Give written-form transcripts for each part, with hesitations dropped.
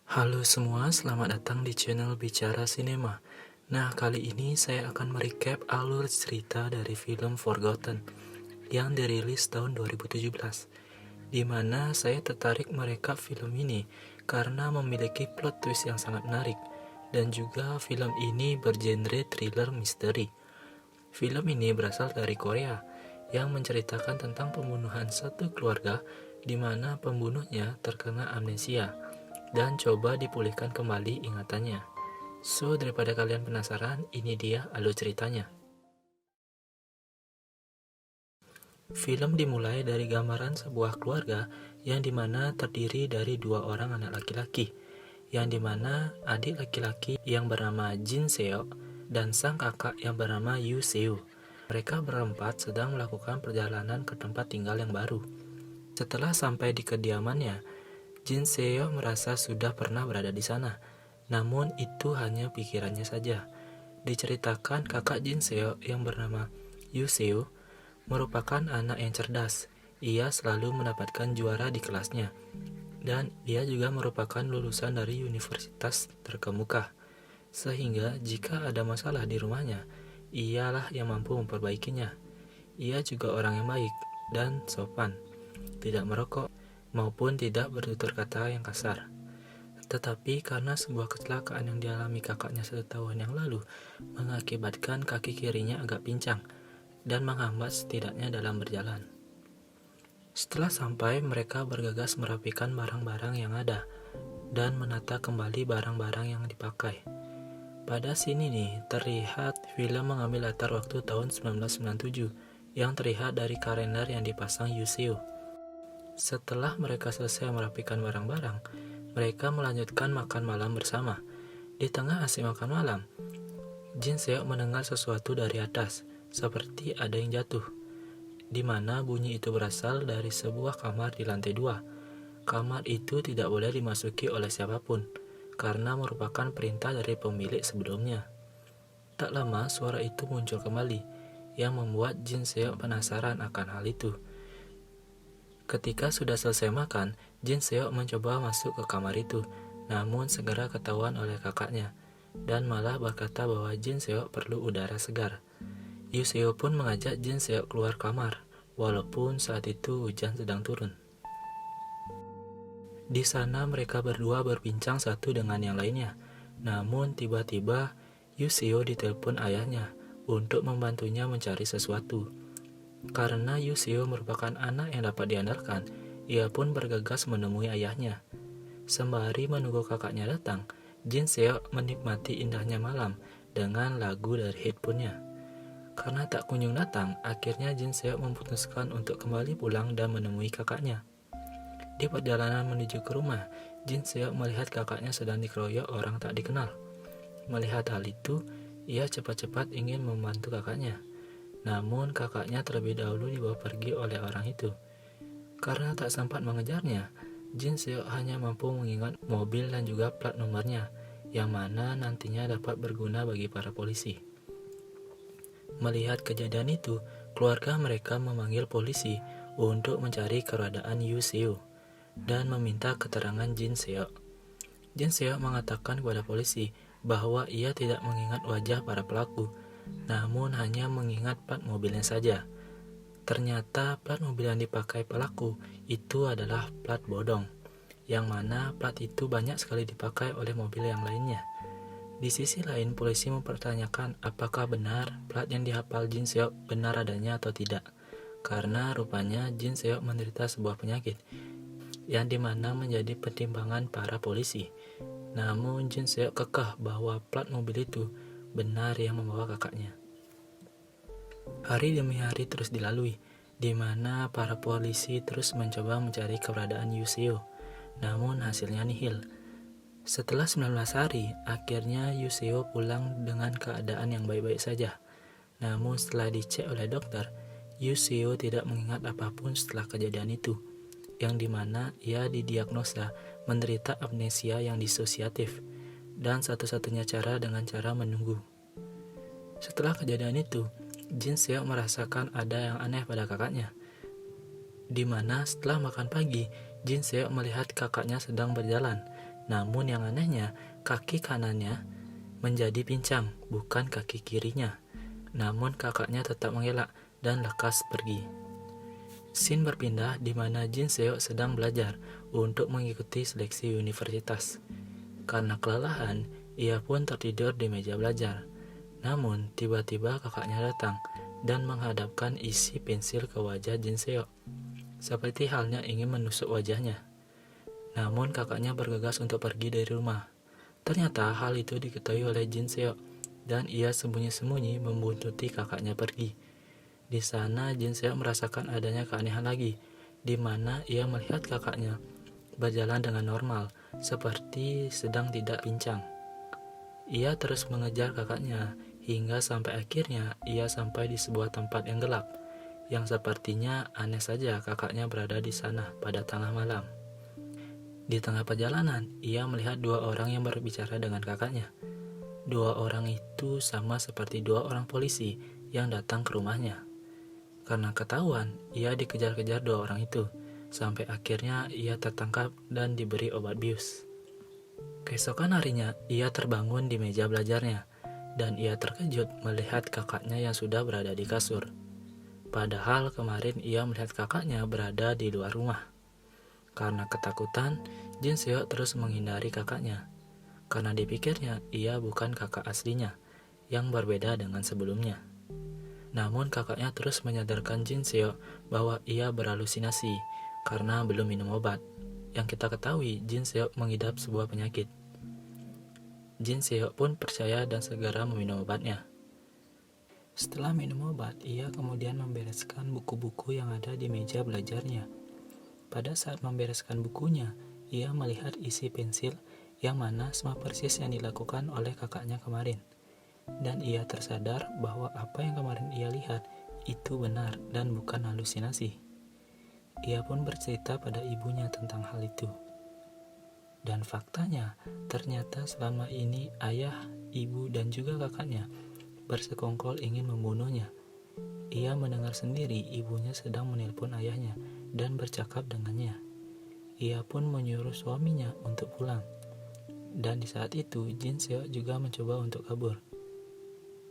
Halo semua, selamat datang di channel Bicara Sinema. Nah, kali ini saya akan merecap alur cerita dari film Forgotten yang dirilis tahun 2017, di mana saya tertarik merekap film ini karena memiliki plot twist yang sangat menarik, dan juga film ini bergenre thriller misteri. Film ini berasal dari Korea, yang menceritakan tentang pembunuhan satu keluarga di mana pembunuhnya terkena amnesia dan coba dipulihkan kembali ingatannya. So, daripada kalian penasaran, ini dia alur ceritanya. Film dimulai dari gambaran sebuah keluarga yang dimana terdiri dari dua orang anak laki-laki, yang dimana adik laki-laki yang bernama Jin Seok dan sang kakak yang bernama Yu Seo. Mereka berempat sedang melakukan perjalanan ke tempat tinggal yang baru. Setelah sampai di kediamannya, Jin Seo merasa sudah pernah berada di sana, namun itu hanya pikirannya saja. Diceritakan kakak Jin Seo yang bernama Yu Seo merupakan anak yang cerdas. Ia selalu mendapatkan juara di kelasnya, dan ia juga merupakan lulusan dari universitas terkemuka. Sehingga jika ada masalah di rumahnya, ialah yang mampu memperbaikinya. Ia juga orang yang baik dan sopan, tidak merokok maupun tidak bertutur kata yang kasar. Tetapi karena sebuah kecelakaan yang dialami kakaknya 1 tahun yang lalu mengakibatkan kaki kirinya agak pincang dan menghambat setidaknya dalam berjalan. Setelah sampai, mereka bergegas merapikan barang-barang yang ada dan menata kembali barang-barang yang dipakai. Pada sini nih, terlihat film mengambil latar waktu tahun 1997 yang terlihat dari kalender yang dipasang Yu Seo. Setelah mereka selesai merapikan barang-barang, mereka melanjutkan makan malam bersama. Di tengah asik makan malam, Jin Seok mendengar sesuatu dari atas, seperti ada yang jatuh, di mana bunyi itu berasal dari sebuah kamar di lantai 2. Kamar itu tidak boleh dimasuki oleh siapapun, karena merupakan perintah dari pemilik sebelumnya. Tak lama suara itu muncul kembali, yang membuat Jin Seok penasaran akan hal itu. Ketika sudah selesai makan, Jin Seok mencoba masuk ke kamar itu, namun segera ketahuan oleh kakaknya, dan malah berkata bahwa Jin Seok perlu udara segar. Yu Seo pun mengajak Jin Seok keluar kamar, walaupun saat itu hujan sedang turun. Di sana mereka berdua berbincang satu dengan yang lainnya, namun tiba-tiba Yu Seo ditelepon ayahnya untuk membantunya mencari sesuatu. Karena Yu Seo merupakan anak yang dapat diandalkan, ia pun bergegas menemui ayahnya. Sembari menunggu kakaknya datang, Jin Seo menikmati indahnya malam dengan lagu dari headphone-nya. Karena tak kunjung datang, akhirnya Jin Seo memutuskan untuk kembali pulang dan menemui kakaknya. Di perjalanan menuju ke rumah, Jin Seo melihat kakaknya sedang dikeroyok orang tak dikenal. Melihat hal itu, ia cepat-cepat ingin membantu kakaknya. Namun kakaknya terlebih dahulu dibawa pergi oleh orang itu. Karena tak sempat mengejarnya, Jin Seo hanya mampu mengingat mobil dan juga plat nomornya, yang mana nantinya dapat berguna bagi para polisi. Melihat kejadian itu, keluarga mereka memanggil polisi untuk mencari keberadaan Yu Seo dan meminta keterangan Jin Seo. Jin Seo mengatakan kepada polisi bahwa ia tidak mengingat wajah para pelaku, namun hanya mengingat plat mobilnya saja. Ternyata plat mobil yang dipakai pelaku itu adalah plat bodong, yang mana plat itu banyak sekali dipakai oleh mobil yang lainnya. Di sisi lain, polisi mempertanyakan apakah benar plat yang dihafal Jin Seok benar adanya atau tidak, karena rupanya Jin Seok menderita sebuah penyakit, yang dimana menjadi pertimbangan para polisi. Namun Jin Seok kekeh bahwa plat mobil itu benar yang membawa kakaknya. Hari demi hari terus dilalui, di mana para polisi terus mencoba mencari keberadaan Yu Seo, namun hasilnya nihil. Setelah 19 hari, akhirnya Yu Seo pulang dengan keadaan yang baik-baik saja. Namun setelah dicek oleh dokter, Yu Seo tidak mengingat apapun setelah kejadian itu, yang dimana ia didiagnosa menderita amnesia yang disosiatif, dan satu-satunya cara dengan cara menunggu. Setelah kejadian itu, Jin Seok merasakan ada yang aneh pada kakaknya, di mana setelah makan pagi, Jin Seok melihat kakaknya sedang berjalan, Namun yang anehnya, kaki kanannya menjadi pincang, bukan kaki kirinya. Namun kakaknya tetap mengelak dan lekas pergi. Scene berpindah di mana Jin Seok sedang belajar untuk mengikuti seleksi universitas. Karena kelelahan, ia pun tertidur di meja belajar. Namun, tiba-tiba kakaknya datang dan menghadapkan isi pensil ke wajah Jin Seok, seperti halnya ingin menusuk wajahnya. Namun, kakaknya bergegas untuk pergi dari rumah. Ternyata hal itu diketahui oleh Jin Seok, dan ia sembunyi-sembunyi membuntuti kakaknya pergi. Di sana, Jin Seok merasakan adanya keanehan lagi, di mana ia melihat kakaknya berjalan dengan normal, seperti sedang tidak pincang. Ia terus mengejar kakaknya, hingga sampai akhirnya ia sampai di sebuah tempat yang gelap, yang sepertinya aneh saja kakaknya berada di sana pada tengah malam. Di tengah perjalanan, ia melihat dua orang yang berbicara dengan kakaknya. Dua orang itu sama seperti dua orang polisi yang datang ke rumahnya. Karena ketahuan, ia dikejar-kejar dua orang itu, sampai akhirnya ia tertangkap dan diberi obat bius. Keesokan harinya, ia terbangun di meja belajarnya, dan ia terkejut melihat kakaknya yang sudah berada di kasur. Padahal kemarin ia melihat kakaknya berada di luar rumah. Karena ketakutan, Jin Seok terus menghindari kakaknya, karena dipikirnya ia bukan kakak aslinya, yang berbeda dengan sebelumnya. Namun kakaknya terus menyadarkan Jin Seok bahwa ia berhalusinasi karena belum minum obat. Yang kita ketahui, Jin Seok mengidap sebuah penyakit. Jin Seok pun percaya dan segera meminum obatnya. Setelah minum obat, ia kemudian membereskan buku-buku yang ada di meja belajarnya. Pada saat membereskan bukunya, ia melihat isi pensil yang mana sama persis yang dilakukan oleh kakaknya kemarin. Dan ia tersadar bahwa apa yang kemarin ia lihat itu benar dan bukan halusinasi. Ia pun bercerita pada ibunya tentang hal itu. Dan faktanya, ternyata selama ini ayah, ibu, dan juga kakaknya bersekongkol ingin membunuhnya. Ia mendengar sendiri ibunya sedang menelpon ayahnya dan bercakap dengannya. Ia pun menyuruh suaminya untuk pulang. Dan di saat itu, Jin Seok juga mencoba untuk kabur.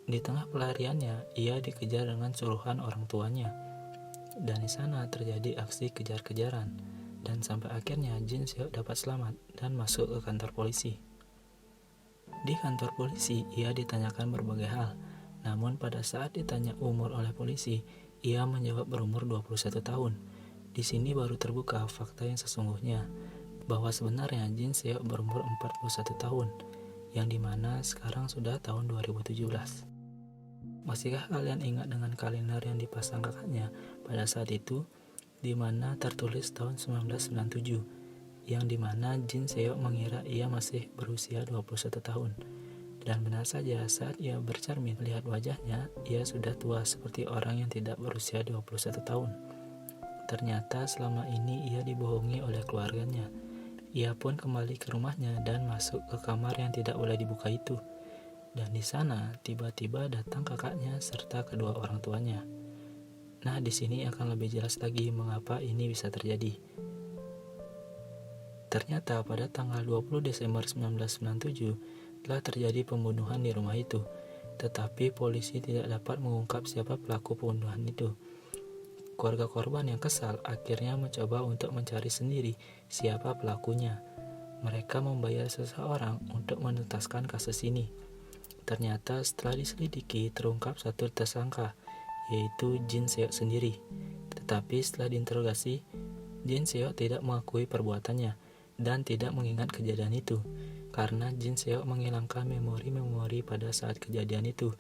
Di tengah pelariannya, ia dikejar dengan suruhan orang tuanya. Dan di sana terjadi aksi kejar-kejaran, dan sampai akhirnya Jin Seok dapat selamat dan masuk ke kantor polisi. Di kantor polisi, ia ditanyakan berbagai hal, namun pada saat ditanya umur oleh polisi, ia menjawab berumur 21 tahun. Di sini baru terbuka fakta yang sesungguhnya, bahwa sebenarnya Jin Seok berumur 41 tahun, yang dimana sekarang sudah tahun 2017. Masihkah kalian ingat dengan kalender yang dipasang kakaknya pada saat itu, di mana tertulis tahun 1997, yang dimana Jin Seok mengira ia masih berusia 21 tahun. Dan benar saja, saat ia bercermin melihat wajahnya, ia sudah tua seperti orang yang tidak berusia 21 tahun. Ternyata selama ini ia dibohongi oleh keluarganya. Ia pun kembali ke rumahnya dan masuk ke kamar yang tidak boleh dibuka itu. Dan di sana tiba-tiba datang kakaknya serta kedua orang tuanya. Nah, di sini akan lebih jelas lagi mengapa ini bisa terjadi. Ternyata pada tanggal 20 Desember 1997 telah terjadi pembunuhan di rumah itu, tetapi polisi tidak dapat mengungkap siapa pelaku pembunuhan itu. Keluarga korban yang kesal akhirnya mencoba untuk mencari sendiri siapa pelakunya. Mereka membayar seseorang untuk menuntaskan kasus ini. Ternyata setelah diselidiki terungkap satu tersangka, yaitu Jin Seok sendiri. Tetapi setelah diinterogasi, Jin Seok tidak mengakui perbuatannya dan tidak mengingat kejadian itu, karena Jin Seok menghilangkan memori-memori pada saat kejadian itu.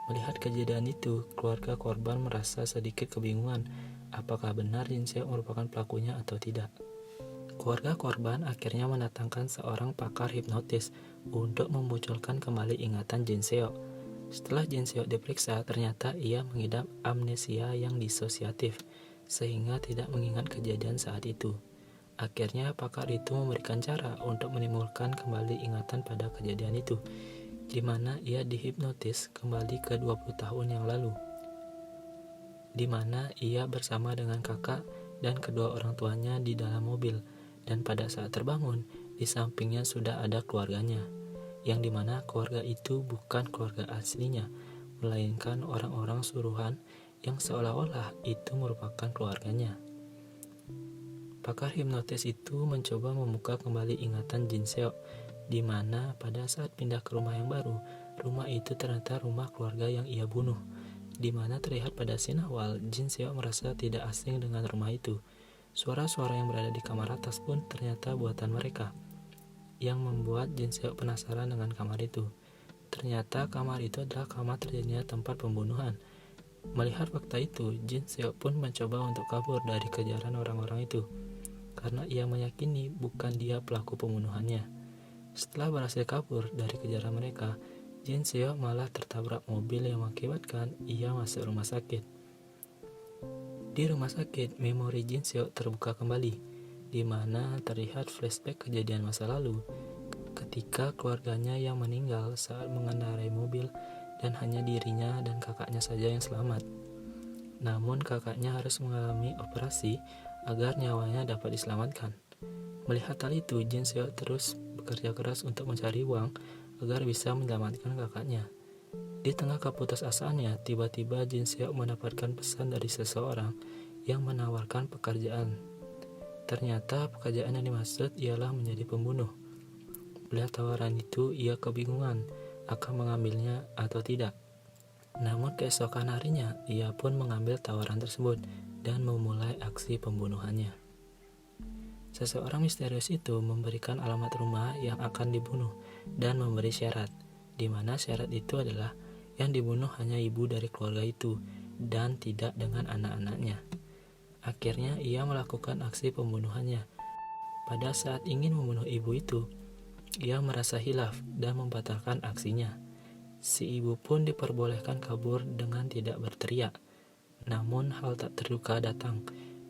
Melihat kejadian itu, keluarga korban merasa sedikit kebingungan apakah benar Jin Seok merupakan pelakunya atau tidak. Keluarga korban akhirnya mendatangkan seorang pakar hipnotis untuk memunculkan kembali ingatan Jin Seok. Setelah Jin Seok diperiksa, ternyata ia mengidap amnesia yang disosiatif, sehingga tidak mengingat kejadian saat itu. Akhirnya pakar itu memberikan cara untuk menimbulkan kembali ingatan pada kejadian itu, di mana ia dihipnotis kembali ke 20 tahun yang lalu, di mana ia bersama dengan kakak dan kedua orang tuanya di dalam mobil. Dan pada saat terbangun, Di sampingnya sudah ada keluarganya, yang dimana keluarga itu bukan keluarga aslinya, melainkan orang-orang suruhan yang seolah-olah itu merupakan keluarganya. Pakar hipnotis itu mencoba membuka kembali ingatan Jin Seok, di mana pada saat pindah ke rumah yang baru, rumah itu ternyata rumah keluarga yang ia bunuh, di mana terlihat pada scene awal Jin Seok merasa tidak asing dengan rumah itu. Suara-suara yang berada di kamar atas pun ternyata buatan mereka, yang membuat Jin Seok penasaran dengan kamar itu. Ternyata kamar itu adalah kamar terjadinya tempat pembunuhan. Melihat fakta itu, Jin Seok pun mencoba untuk kabur dari kejaran orang-orang itu, karena ia meyakini bukan dia pelaku pembunuhannya. Setelah berhasil kabur dari kejaran mereka, Jin Seok malah tertabrak mobil yang mengakibatkan ia masuk rumah sakit. Di rumah sakit, memori Jin Seok terbuka kembali, di mana terlihat flashback kejadian masa lalu, ketika keluarganya yang meninggal saat mengendarai mobil dan hanya dirinya dan kakaknya saja yang selamat. Namun kakaknya harus mengalami operasi agar nyawanya dapat diselamatkan. Melihat hal itu, Jin Seok terus bekerja keras untuk mencari uang agar bisa menyelamatkan kakaknya. Di tengah keputusasaannya, tiba-tiba Jin Seok mendapatkan pesan dari seseorang yang menawarkan pekerjaan. Ternyata pekerjaan yang dimaksud ialah menjadi pembunuh. Melihat tawaran itu, ia kebingungan akan mengambilnya atau tidak. Namun keesokan harinya, ia pun mengambil tawaran tersebut dan memulai aksi pembunuhannya. Seseorang misterius itu memberikan alamat rumah yang akan dibunuh dan memberi syarat, di mana syarat itu adalah yang dibunuh hanya ibu dari keluarga itu dan tidak dengan anak-anaknya. Akhirnya ia melakukan aksi pembunuhannya. Pada saat ingin membunuh ibu itu, ia merasa hilaf dan membatalkan aksinya. Si ibu pun diperbolehkan kabur dengan tidak berteriak. Namun hal tak terduga datang,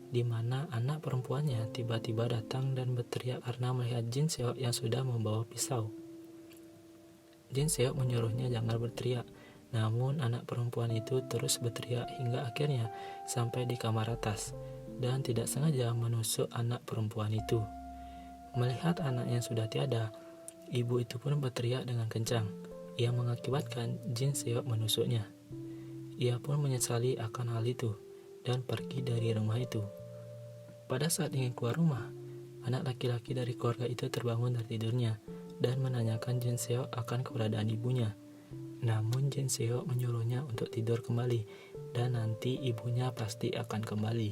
di mana anak perempuannya tiba-tiba datang dan berteriak karena melihat Jin Seok yang sudah membawa pisau. Jin Seok menyuruhnya jangan berteriak, namun anak perempuan itu terus berteriak hingga akhirnya sampai di kamar atas dan tidak sengaja menusuk anak perempuan itu. Melihat anaknya sudah tiada, ibu itu pun berteriak dengan kencang, yang mengakibatkan Jin Seok menusuknya. Ia pun menyesali akan hal itu dan pergi dari rumah itu. Pada saat ingin keluar rumah, anak laki-laki dari keluarga itu terbangun dari tidurnya dan menanyakan Jin Seok akan keberadaan ibunya. Namun Jin Seok menyuruhnya untuk tidur kembali dan nanti ibunya pasti akan kembali.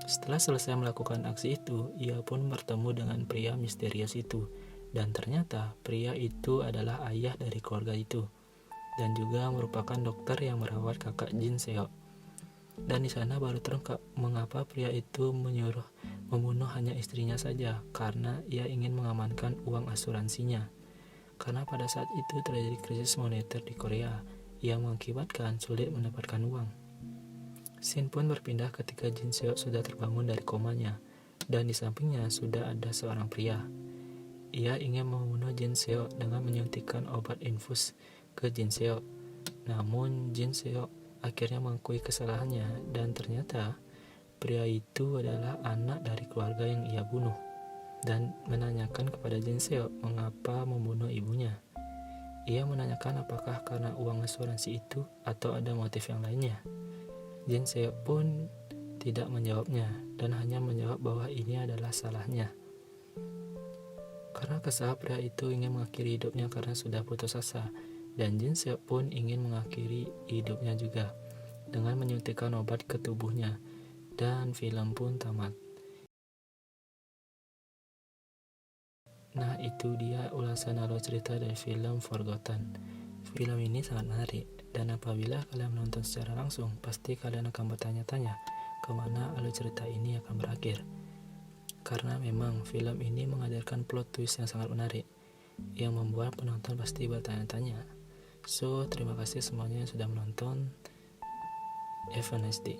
Setelah selesai melakukan aksi itu, ia pun bertemu dengan pria misterius itu, dan ternyata pria itu adalah ayah dari keluarga itu, dan juga merupakan dokter yang merawat kakak Jin Seok. Dan di sana baru terungkap mengapa pria itu menyuruh membunuh hanya istrinya saja, karena ia ingin mengamankan uang asuransinya. Karena pada saat itu terjadi krisis moneter di Korea yang mengakibatkan sulit mendapatkan uang. Scene pun berpindah ketika Jin Seok sudah terbangun dari komanya, dan di sampingnya sudah ada seorang pria. Ia ingin membunuh Jin Seok dengan menyuntikkan obat infus ke Jin Seok. Namun Jin Seok akhirnya mengakui kesalahannya dan ternyata pria itu adalah anak dari keluarga yang ia bunuh dan menanyakan kepada Jin Seok mengapa membunuh ibunya. Ia menanyakan apakah karena uang asuransi itu atau ada motif yang lainnya. Jin Seok pun tidak menjawabnya dan hanya menjawab bahwa ini adalah salahnya. Karena kesal, pria itu ingin mengakhiri hidupnya karena sudah putus asa, dan Jin Seok pun ingin mengakhiri hidupnya juga dengan menyuntikkan obat ke tubuhnya, dan film pun tamat. Nah, itu dia ulasan alur cerita dari film Forgotten. Film ini sangat menarik, dan apabila kalian menonton secara langsung, pasti kalian akan bertanya-tanya kemana alur cerita ini akan berakhir. Karena memang film ini mengajarkan plot twist yang sangat menarik, yang membuat penonton pasti bertanya-tanya. So, terima kasih semuanya yang sudah menonton. Have a nice day.